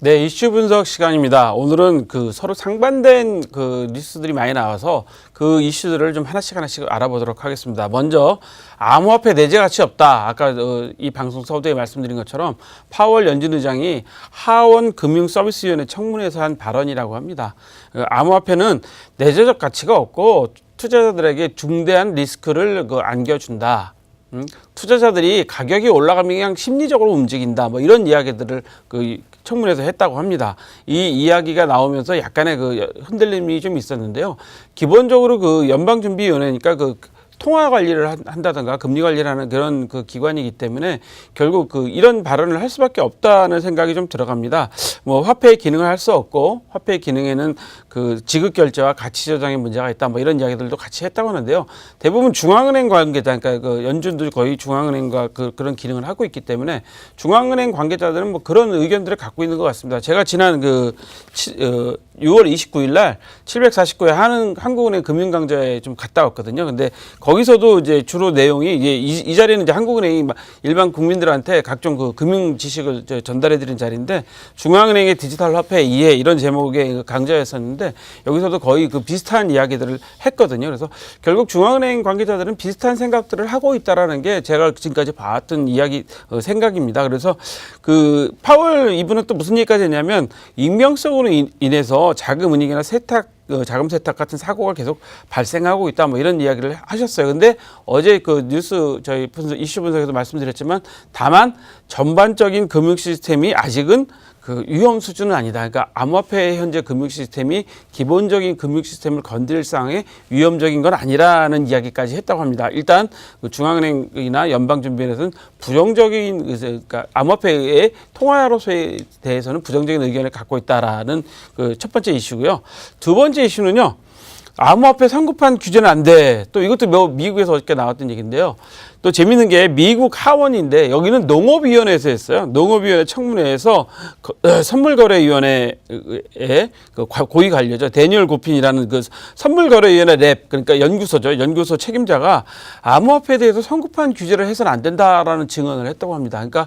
네, 이슈 분석 시간입니다. 오늘은 서로 상반된 뉴스들이 많이 나와서 그 이슈들을 좀 하나씩 알아보도록 하겠습니다. 먼저 암호화폐 내재 가치 없다. 아까 이 방송 서두에 말씀드린 것처럼 파월 연준 의장이 하원 금융서비스위원회 청문회에서 한 발언이라고 합니다. 암호화폐는 내재적 가치가 없고 투자자들에게 중대한 리스크를 안겨준다. 투자자들이 가격이 올라가면 그냥 심리적으로 움직인다. 뭐 이런 이야기들을 청문회에서 했다고 합니다. 이 이야기가 나오면서 약간의 흔들림이 좀 있었는데요. 기본적으로 연방준비위원회니까 통화 관리를 한다든가 금리 관리를 하는 그런 기관이기 때문에 결국 이런 발언을 할 수밖에 없다는 생각이 좀 들어갑니다. 뭐 화폐의 기능을 할 수 없고 화폐의 기능에는 지급 결제와 가치 조정의 문제가 있다. 뭐 이런 이야기들도 같이 했다고 하는데요. 대부분 중앙은행 관계자, 그러니까 연준도 거의 중앙은행과 그런 기능을 하고 있기 때문에 중앙은행 관계자들은 뭐 그런 의견들을 갖고 있는 것 같습니다. 제가 지난 6월 29일 날 749회 한국은행 금융강좌에 좀 갔다 왔거든요. 근데 거기서도 이제 주로 내용이 이 자리는 이제 한국은행이 일반 국민들한테 각종 금융 지식을 전달해 드린 자리인데 중앙은행의 디지털 화폐 이해 이런 제목의 강좌였었는데 여기서도 거의 비슷한 이야기들을 했거든요. 그래서 결국 중앙은행 관계자들은 비슷한 생각들을 하고 있다라는 게 제가 지금까지 봤던 생각입니다. 그래서 파월 이분은 또 무슨 얘기까지 했냐면 익명성으로 인해서 자금 은닉이나 자금 세탁 같은 사고가 계속 발생하고 있다. 뭐 이런 이야기를 하셨어요. 근데 어제 뉴스 저희 이슈 분석에서 말씀드렸지만 다만 전반적인 금융 시스템이 아직은 위험 수준은 아니다. 그러니까 암호화폐의 현재 금융 시스템이 기본적인 금융 시스템을 건드릴 상황의 위험적인 건 아니라는 이야기까지 했다고 합니다. 일단 중앙은행이나 연방준비원회에서는 부정적인 그러니까 암호화폐의 통화로서에 대해서는 부정적인 의견을 갖고 있다라는 첫 번째 이슈고요. 두 번째 이슈는요. 암호화폐 선급한 규제는 안 돼. 또 이것도 미국에서 어저께 나왔던 얘기인데요. 또 재밌는 게 미국 하원인데 여기는 농업위원회에서 했어요. 농업위원회 청문회에서 선물거래위원회의 고위 관료죠. 데니얼 고핀이라는 선물거래위원회 랩 그러니까 연구소죠. 연구소 책임자가 암호화폐에 대해서 선급한 규제를 해서는 안 된다라는 증언을 했다고 합니다. 그러니까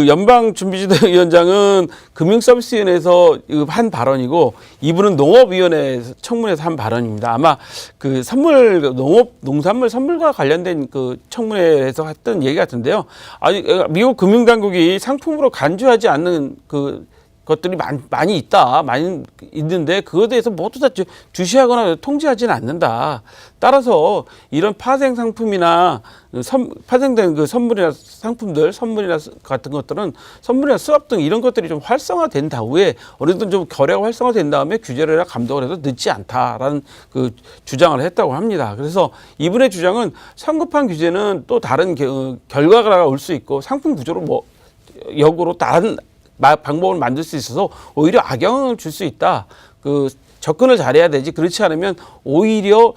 연방준비제도위원장은 금융서비스위원회에서 한 발언이고 이분은 농업위원회 청문회에서 한 발언입니다. 아마 농산물 선물과 관련된 청문회에서 했던 얘기 같은데요. 아니 미국 금융당국이 상품으로 간주하지 않는 것들이 많이 있다. 많이 있는데 그거에 대해서 모두 다 주시하거나 통제하지는 않는다. 따라서 이런 파생 상품이나 파생된 선물이나 상품들, 선물이나 같은 것들은 선물이나 수압 등 이런 것들이 좀 활성화된 다음에 어느 정도 좀 거래가 활성화된 다음에 규제를 해라 감독을 해도 늦지 않다라는 주장을 했다고 합니다. 그래서 이분의 주장은 성급한 규제는 또 다른 결과가 올 수 있고 상품 구조로 역으로 다른 방법을 만들 수 있어서 오히려 악영향을 줄 수 있다. 접근을 잘해야 되지. 그렇지 않으면 오히려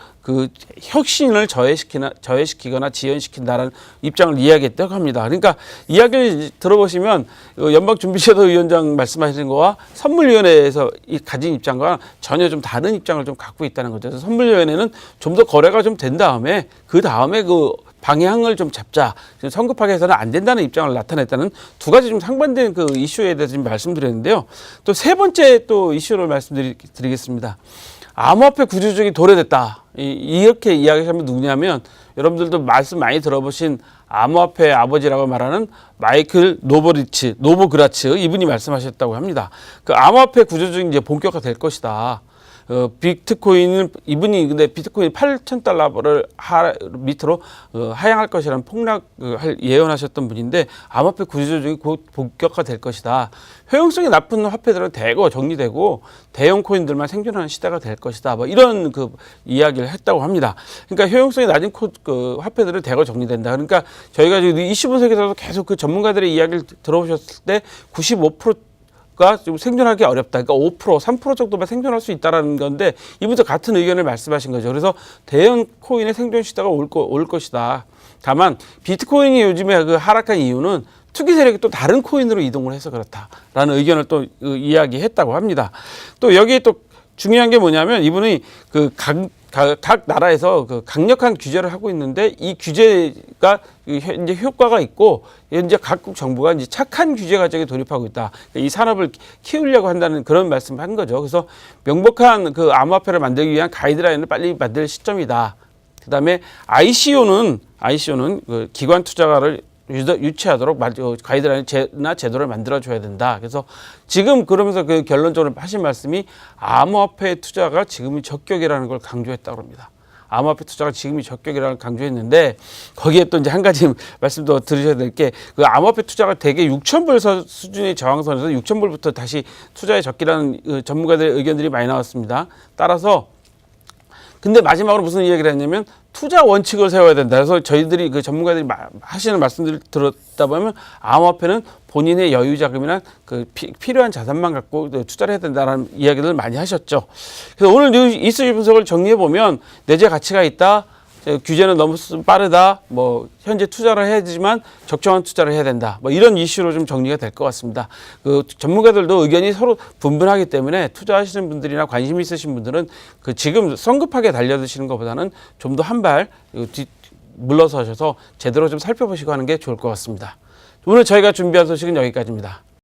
혁신을 저해시키거나 지연시킨다는 입장을 이야기했다고 합니다. 그러니까 이야기를 들어보시면 연방준비제도위원장 말씀하시는 거와 선물위원회에서 가진 입장과 전혀 좀 다른 입장을 좀 갖고 있다는 거죠. 그래서 선물위원회는 좀 더 거래가 좀 된 다음에 방향을 좀 잡자. 성급하게 해서는 안 된다는 입장을 나타냈다는 두 가지 좀 상반된 이슈에 대해서 좀 말씀드렸는데요. 또 세 번째 이슈를 말씀드리겠습니다. 암호화폐 구조조정이 도래됐다. 이렇게 이야기하면 누구냐면 여러분들도 말씀 많이 들어보신 암호화폐 아버지라고 말하는 마이클 노보그라츠 이분이 말씀하셨다고 합니다. 암호화폐 구조조정이 이제 본격화될 것이다. 비트코인은 이분이 근데 비트코인 8,000달러를 밑으로 하향할 것이라는 폭락을 예언하셨던 분인데 암호화폐 구조조정이 곧 본격화될 것이다. 효용성이 나쁜 화폐들은 대거 정리되고 대형 코인들만 생존하는 시대가 될 것이다. 뭐 이런 이야기를 했다고 합니다. 그러니까 효용성이 낮은 화폐들은 대거 정리된다. 그러니까 저희가 이슈 분석에서도 계속 전문가들의 이야기를 들어보셨을 때 95%가 좀 생존하기 어렵다. 그러니까 5%, 3% 정도만 생존할 수 있다라는 건데 이분도 같은 의견을 말씀하신 거죠. 그래서 대형 코인의 생존 시대가 올 것이다. 다만 비트코인이 요즘에 하락한 이유는 투기 세력이 또 다른 코인으로 이동을 해서 그렇다라는 의견을 또 이야기했다고 합니다. 또 여기에 또 중요한 게 뭐냐면 이분이 각 나라에서 강력한 규제를 하고 있는데 이 규제가 이제 효과가 있고 이제 각국 정부가 이제 착한 규제 과정에 돌입하고 있다. 이 산업을 키우려고 한다는 그런 말씀을 한 거죠. 그래서 명백한 그 암호화폐를 만들기 위한 가이드라인을 빨리 만들 시점이다. 그다음에 ICO는 그 기관 투자가를 유치하도록 가이드라인이나 제도를 만들어줘야 된다. 그래서 지금 그러면서 그 결론적으로 하신 말씀이 암호화폐 투자가 지금이 적격이라는 걸 강조했다고 합니다. 암호화폐 투자가 지금이 적격이라는 걸 강조했는데 거기에 또 이제 한 가지 말씀도 들으셔야 될 게 그 암호화폐 투자가 대개 6,000불 수준의 저항선에서 6,000불부터 다시 투자에 적기라는 전문가들의 의견들이 많이 나왔습니다. 따라서 근데 마지막으로 무슨 이야기를 했냐면 투자 원칙을 세워야 된다. 그래서 저희들이 그 전문가들이 하시는 말씀들을 들었다 보면 암호화폐는 본인의 여유 자금이나 그 필요한 자산만 갖고 투자를 해야 된다라는 이야기를 많이 하셨죠. 그래서 오늘 이슈 분석을 정리해 보면 내재 가치가 있다. 규제는 너무 빠르다. 뭐 현재 투자를 해야 되지만 적정한 투자를 해야 된다. 뭐 이런 이슈로 좀 정리가 될 것 같습니다. 그 전문가들도 의견이 서로 분분하기 때문에 투자하시는 분들이나 관심 있으신 분들은 그 지금 성급하게 달려드시는 것보다는 좀 더 한 발 물러서셔서 제대로 좀 살펴보시고 하는 게 좋을 것 같습니다. 오늘 저희가 준비한 소식은 여기까지입니다.